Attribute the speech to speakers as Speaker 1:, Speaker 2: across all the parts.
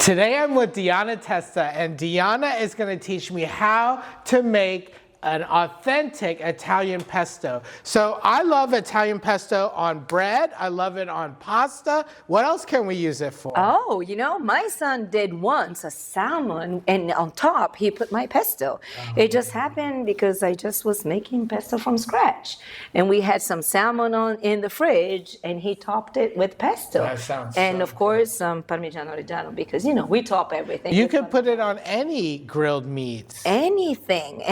Speaker 1: Today I'm with Diana Testa, and Diana is going to teach me how to make an authentic Italian pesto. So I love Italian pesto on bread. I love it on pasta. What else can we use it for?
Speaker 2: Oh, my son did once a salmon, and on top he put my pesto. It just happened because I just was making pesto from scratch, and we had some salmon in the fridge, and he topped it with pesto.
Speaker 1: That sounds
Speaker 2: and
Speaker 1: so
Speaker 2: of course some Parmigiano-Reggiano, because we top everything.
Speaker 1: You can put it on any grilled meats.
Speaker 2: Anything.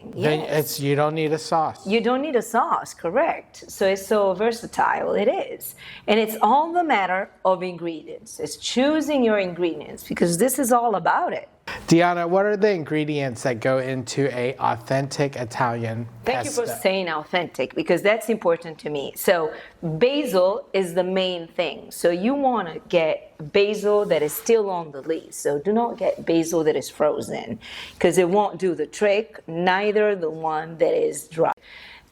Speaker 1: Then
Speaker 2: Yes.
Speaker 1: you don't need a sauce.
Speaker 2: You don't need a sauce, correct. So it's so versatile, it is. And it's all the matter of ingredients. It's choosing your ingredients, because this is all about it.
Speaker 1: Diana, what are the ingredients that go into a authentic Italian
Speaker 2: Thank
Speaker 1: pesto?
Speaker 2: you for saying authentic, because that's important to me. So basil is the main thing. So you want to get basil that is still on the leaf. So do not get basil that is frozen, because it won't do the trick, neither the one that is dry.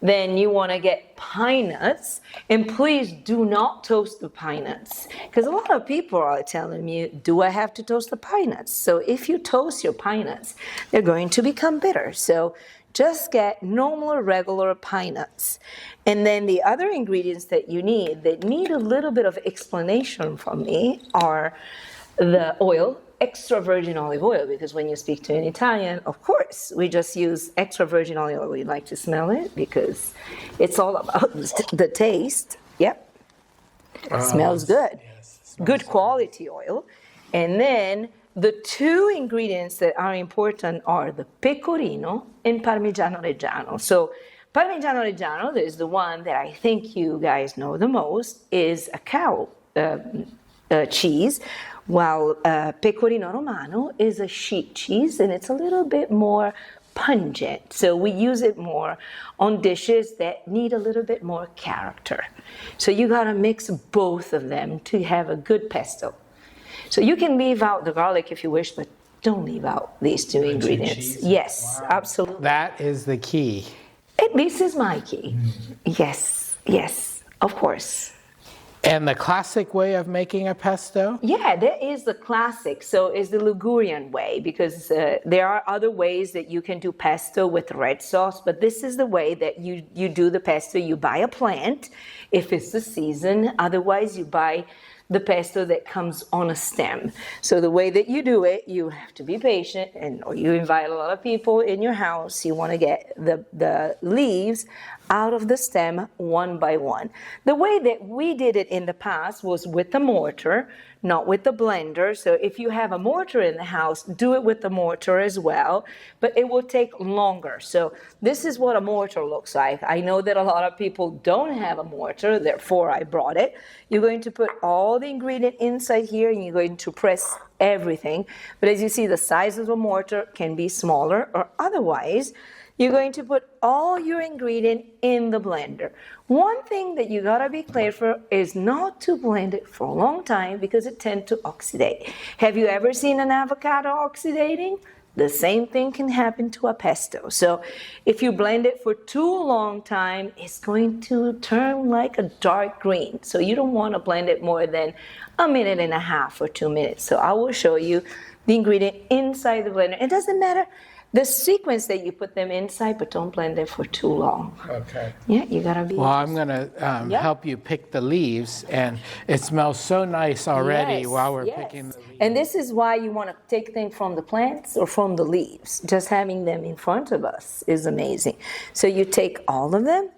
Speaker 2: Then you want to get pine nuts, and please do not toast the pine nuts, because a lot of people are telling me, do I have to toast the pine nuts? So if you toast your pine nuts, they're going to become bitter. So just get normal, regular pine nuts. And then the other ingredients that you need, that need a little bit of explanation from me, are the oil, extra virgin olive oil, because when you speak to an Italian, of course, we just use extra virgin olive oil. We like to smell it because it's all about the taste. Yep. Smells good.
Speaker 1: Yes, it smells
Speaker 2: Good quality oil. And then the two ingredients that are important are the pecorino and Parmigiano-Reggiano. So Parmigiano-Reggiano is the one that I think you guys know the most, is a cow cheese, while Pecorino-Romano is a sheep cheese, and it's a little bit more pungent. So we use it more on dishes that need a little bit more character. So you gotta mix both of them to have a good pesto. So you can leave out the garlic if you wish, but don't leave out these two ingredients. Yes, wow. Absolutely.
Speaker 1: That is the key.
Speaker 2: This is my key. Yes, of course.
Speaker 1: And the classic way of making a pesto?
Speaker 2: Yeah, that is the classic. So it's the Ligurian way, because there are other ways that you can do pesto with red sauce, but this is the way that you do the pesto. You buy a plant if it's the season. Otherwise, you buy the pesto that comes on a stem. So the way that you do it, you have to be patient, or you invite a lot of people in your house. You want to get the leaves out of the stem one by one. The way that we did it in the past was with the mortar, not with the blender. So if you have a mortar in the house, do it with the mortar as well, but it will take longer. So this is what a mortar looks like. I know that a lot of people don't have a mortar, therefore I brought it. You're going to put all the ingredient inside here, and you're going to press everything. But as you see, the size of the mortar can be smaller, or otherwise, you're going to put all your ingredient in the blender. One thing that you gotta be clear for is not to blend it for a long time, because it tends to oxidate. Have you ever seen an avocado oxidating? The same thing can happen to a pesto. So if you blend it for too long time, it's going to turn like a dark green. So you don't want to blend it more than a minute and a half or 2 minutes. So I will show you the ingredient inside the blender. It doesn't matter the sequence that you put them inside, but don't blend them for too long.
Speaker 1: Okay.
Speaker 2: Yeah, you gotta be.
Speaker 1: Well, I'm gonna help you pick the leaves, and it smells so nice already while we're picking the leaves.
Speaker 2: And this is why you want to take things from the plants or from the leaves. Just having them in front of us is amazing. So you take all of them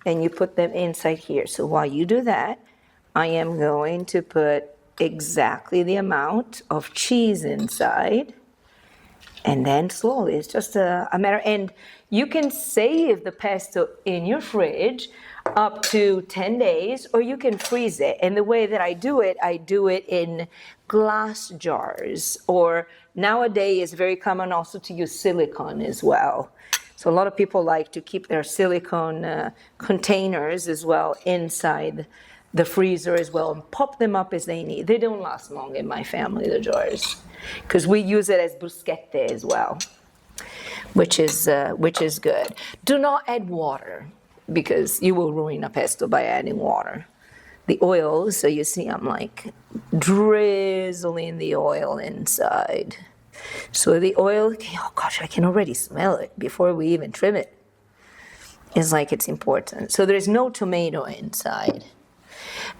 Speaker 2: and you put them inside here. So while you do that, I am going to put exactly the amount of cheese inside. And then slowly, it's just a matter. And you can save the pesto in your fridge up to 10 days, or you can freeze it. And the way that I do it in glass jars. Or nowadays, it's very common also to use silicone as well. So a lot of people like to keep their silicone containers as well inside the freezer as well, and pop them up as they need. They don't last long in my family, the jars, because we use it as bruschetta as well, which is good. Do not add water, because you will ruin a pesto by adding water. the oil. So you see I'm like drizzling the oil inside. So the oil, oh gosh, I can already smell it before we even trim it. It's like it's important. So there's no tomato inside.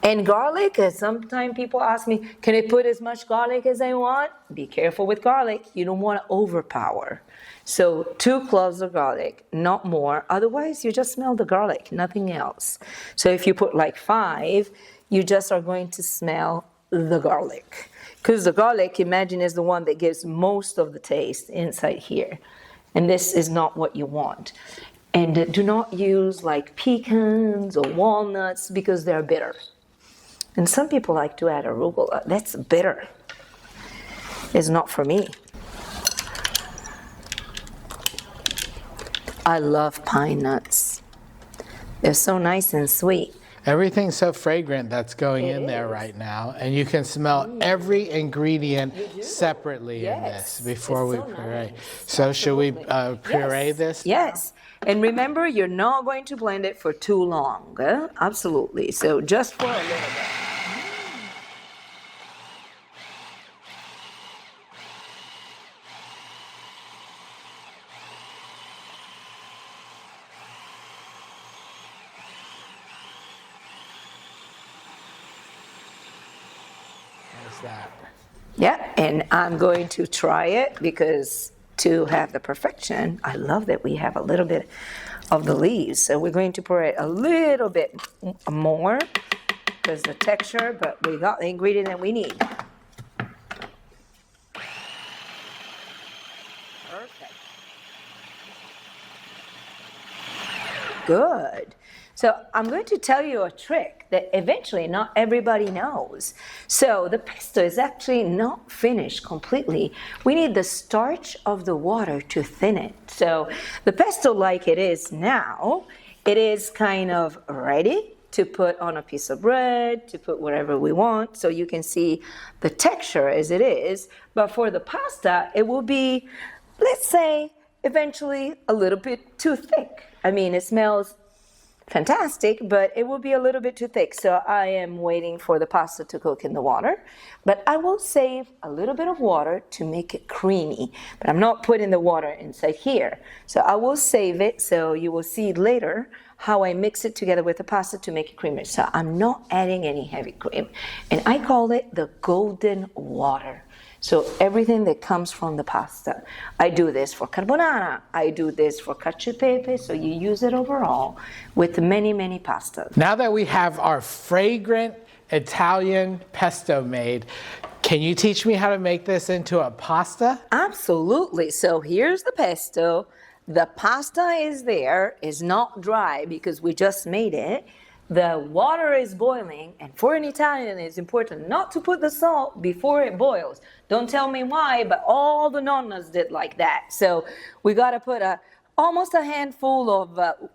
Speaker 2: And garlic, sometimes people ask me, can I put as much garlic as I want? Be careful with garlic. You don't want to overpower. So 2 cloves of garlic, not more. Otherwise, you just smell the garlic, nothing else. So if you put like 5, you just are going to smell the garlic. Because the garlic, imagine, is the one that gives most of the taste inside here. And this is not what you want. And do not use like pecans or walnuts because they're bitter. And some people like to add arugula. That's bitter. It's not for me. I love pine nuts. They're so nice and sweet.
Speaker 1: Everything's so fragrant that's going in there right now. And you can smell every ingredient separately in this before we puree. So should we puree this?
Speaker 2: Yes. And remember, you're not going to blend it for too long. Absolutely. So just for a little bit.
Speaker 1: What's that?
Speaker 2: Yeah, and I'm going to try it because to have the perfection, I love that we have a little bit of the leaves. So we're going to pour it a little bit more because the texture, but we got the ingredient that we need. Perfect. Good. So I'm going to tell you a trick that eventually not everybody knows. So the pesto is actually not finished completely. We need the starch of the water to thin it. So the pesto like it is now, it is kind of ready to put on a piece of bread, to put whatever we want. So you can see the texture as it is. But for the pasta, it will be, let's say, eventually a little bit too thick. I mean, it smells fantastic, but it will be a little bit too thick. So I am waiting for the pasta to cook in the water, but I will save a little bit of water to make it creamy, but I'm not putting the water inside here. So I will save it, so you will see later how I mix it together with the pasta to make it creamy. So I'm not adding any heavy cream, and I call it the golden water. So everything that comes from the pasta. I do this for carbonara. I do this for cacio e pepe. So you use it overall with many, many pastas.
Speaker 1: Now that we have our fragrant Italian pesto made, can you teach me how to make this into a pasta?
Speaker 2: Absolutely. So here's the pesto. The pasta is there, is not dry because we just made it. The water is boiling, and for an Italian, it's important not to put the salt before it boils. Don't tell me why, but all the nonnas did like that. So we got to put almost a handful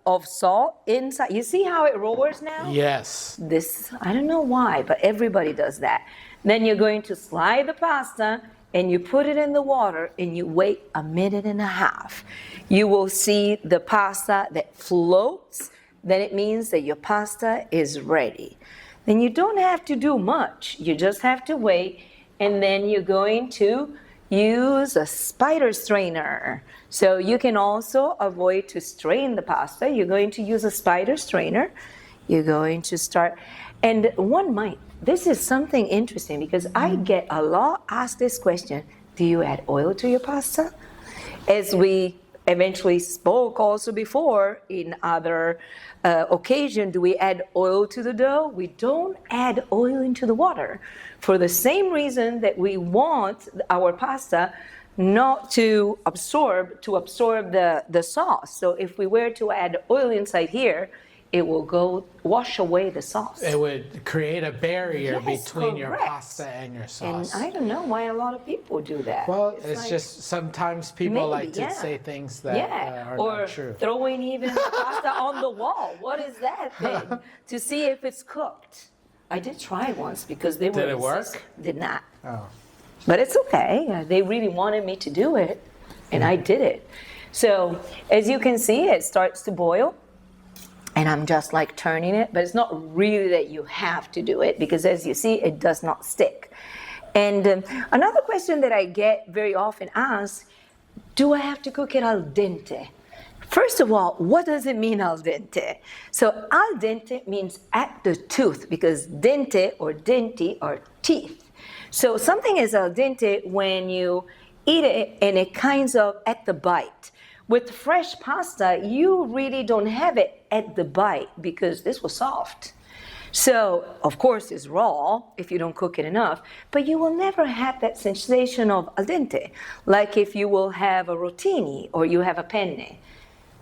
Speaker 2: of salt inside. You see how it roars now?
Speaker 1: Yes.
Speaker 2: This, I don't know why, but everybody does that. Then you're going to slide the pasta, and you put it in the water, and you wait a minute and a half. You will see the pasta that floats. Then it means that your pasta is ready. Then you don't have to do much. You just have to wait, and then you're going to use a spider strainer. So you can also avoid to strain the pasta. You're going to use a spider strainer. You're going to start, and this is something interesting because I get a lot asked this question, do you add oil to your pasta? As we eventually spoke also before in other occasion, do we add oil to the dough? We don't add oil into the water for the same reason that we want our pasta not to absorb the sauce. So if we were to add oil inside here, it will go wash away the sauce.
Speaker 1: It would create a barrier between your
Speaker 2: correct.
Speaker 1: pasta and your sauce.
Speaker 2: And I don't know why a lot of people do that.
Speaker 1: Well, it's like, just sometimes people like to say things that are not true.
Speaker 2: Or throwing even pasta on the wall. What is that thing? To see if it's cooked. I did try once because they were.
Speaker 1: Did it work?
Speaker 2: Did not.
Speaker 1: Oh.
Speaker 2: But it's okay. They really wanted me to do it, and I did it. So as you can see, it starts to boil. And I'm just like turning it, but it's not really that you have to do it because as you see, it does not stick. And another question that I get very often asked, do I have to cook it al dente? First of all, what does it mean al dente? So al dente means at the tooth because dente or denti are teeth. So something is al dente when you eat it and it kinds of at the bite. With fresh pasta, you really don't have it at the bite because this was soft. So, of course, it's raw if you don't cook it enough, but you will never have that sensation of al dente, like if you will have a rotini or you have a penne.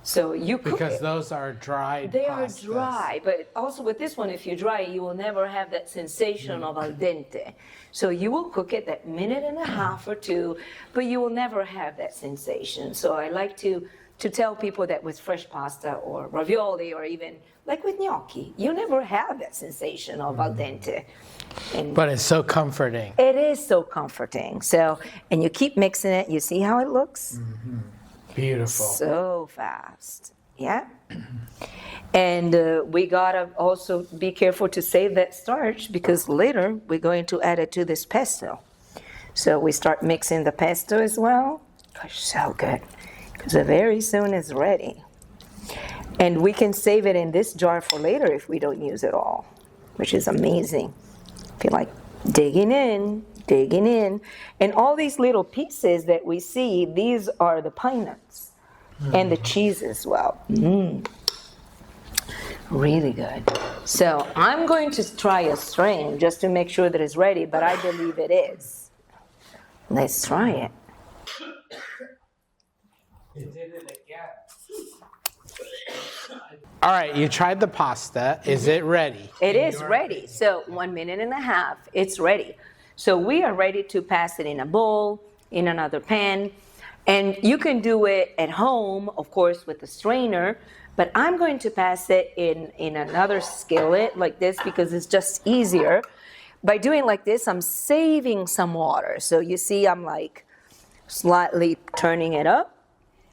Speaker 2: So you cook
Speaker 1: Because
Speaker 2: it.
Speaker 1: those are dried
Speaker 2: They
Speaker 1: pastas.
Speaker 2: are dry, but also with this one, if you dry it, you will never have that sensation of al dente. So you will cook it that minute and a half or two, but you will never have that sensation. So I like to tell people that with fresh pasta or ravioli or even like with gnocchi, you never have that sensation of al dente. And
Speaker 1: But it's so comforting.
Speaker 2: it is so comforting. So, and you keep mixing it. You see how it looks?
Speaker 1: Beautiful.
Speaker 2: So fast. Yeah. And we gotta also be careful to save that starch because later we're going to add it to this pesto. So we start mixing the pesto as well. Gosh, so good. Because very soon it's ready. And we can save it in this jar for later if we don't use it all, which is amazing. Feel like digging in. And all these little pieces that we see, these are the pine nuts and the cheese as well. Really good. So I'm going to try a string just to make sure that it's ready, but I believe it is. Let's try it.
Speaker 1: It did it again. All right, you tried the pasta. Is it ready?
Speaker 2: It is ready. So 1 minute and a half, it's ready. So we are ready to pass it in a bowl, in another pan. And you can do it at home, of course, with a strainer. But I'm going to pass it in another skillet like this because it's just easier. By doing like this, I'm saving some water. So you see I'm like slightly turning it up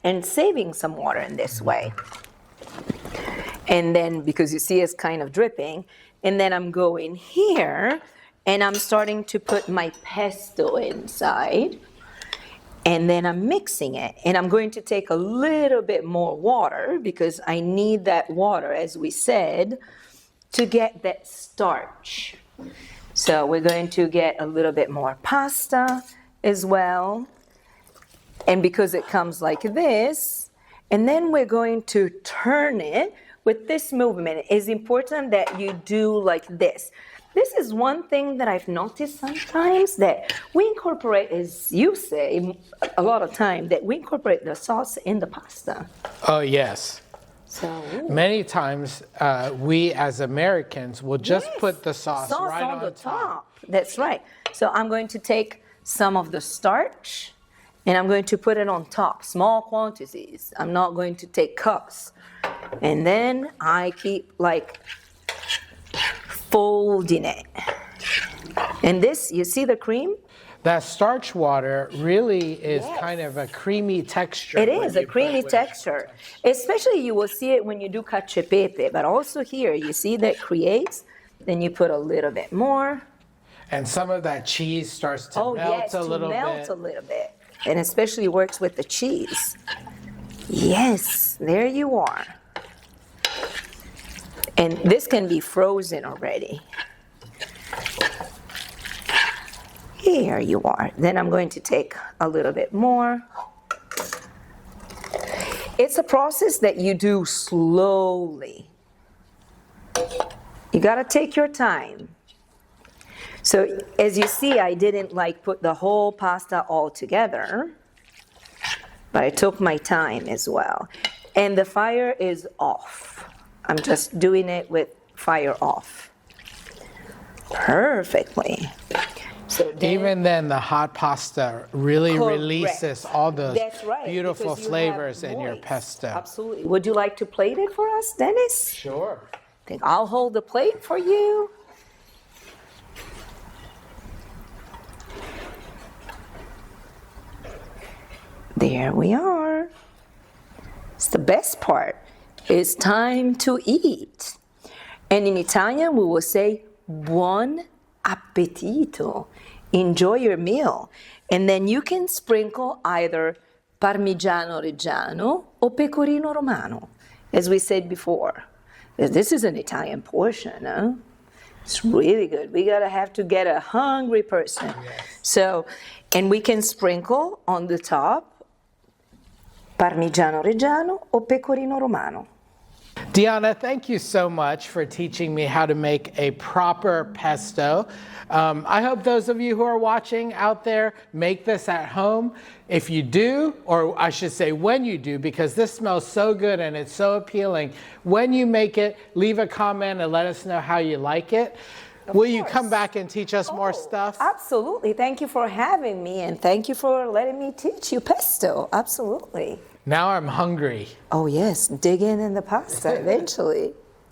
Speaker 2: and saving some water in this way. And then because you see it's kind of dripping, and then I'm going here and I'm starting to put my pesto inside. And then I'm mixing it. And I'm going to take a little bit more water because I need that water, as we said, to get that starch. So we're going to get a little bit more pasta as well. And because it comes like this, and then we're going to turn it with this movement. It's important that you do like this. This is one thing that I've noticed sometimes that we incorporate, as you say, a lot of time, that we incorporate the sauce in the pasta.
Speaker 1: Oh, yes.
Speaker 2: So
Speaker 1: Many times we as Americans will just put the sauce right
Speaker 2: on the
Speaker 1: top.
Speaker 2: top. That's right. So I'm going to take some of the starch and I'm going to put it on top, small quantities. I'm not going to take cups. And then I keep like folding it. And this, you see the cream?
Speaker 1: That starch water really is kind of a creamy texture.
Speaker 2: It
Speaker 1: when
Speaker 2: is a
Speaker 1: you put
Speaker 2: creamy
Speaker 1: it with
Speaker 2: texture. Especially you will see it when you do cacio e pepe, but also here, you see that creates, then you put a little bit more.
Speaker 1: And some of that cheese starts to melt a little bit.
Speaker 2: And especially works with the cheese. Yes, there you are. And this can be frozen already. Here you are. Then I'm going to take a little bit more. It's a process that you do slowly. You got to take your time. So as you see, I didn't like put the whole pasta all together, but I took my time as well. And the fire is off. I'm just doing it with fire off. Perfectly. So then,
Speaker 1: Even then, the hot pasta really
Speaker 2: Correct.
Speaker 1: releases all those
Speaker 2: that's right,
Speaker 1: beautiful
Speaker 2: because you
Speaker 1: flavors
Speaker 2: have
Speaker 1: in your
Speaker 2: moist.
Speaker 1: pesto.
Speaker 2: Absolutely. Would you like to plate it for us, Dennis?
Speaker 1: Sure.
Speaker 2: Think I'll hold the plate for you. There we are. It's the best part. It's time to eat. And in Italian, we will say buon appetito. Enjoy your meal. And then you can sprinkle either Parmigiano-Reggiano or Pecorino-Romano, as we said before. This is an Italian portion, huh? It's really good. We gotta have to get a hungry person.
Speaker 1: Yes.
Speaker 2: So, and we can sprinkle on the top Parmigiano-Reggiano or Pecorino-Romano.
Speaker 1: Diana, thank you so much for teaching me how to make a proper pesto. I hope those of you who are watching out there make this at home. If you do, or I should say when you do, because this smells so good and it's so appealing, when you make it, leave a comment and let us know how you like it. Will you come back and teach us more stuff?
Speaker 2: Absolutely. Thank you for having me, and thank you for letting me teach you pesto. Absolutely.
Speaker 1: Now I'm hungry.
Speaker 2: Oh yes, dig in the pasta eventually.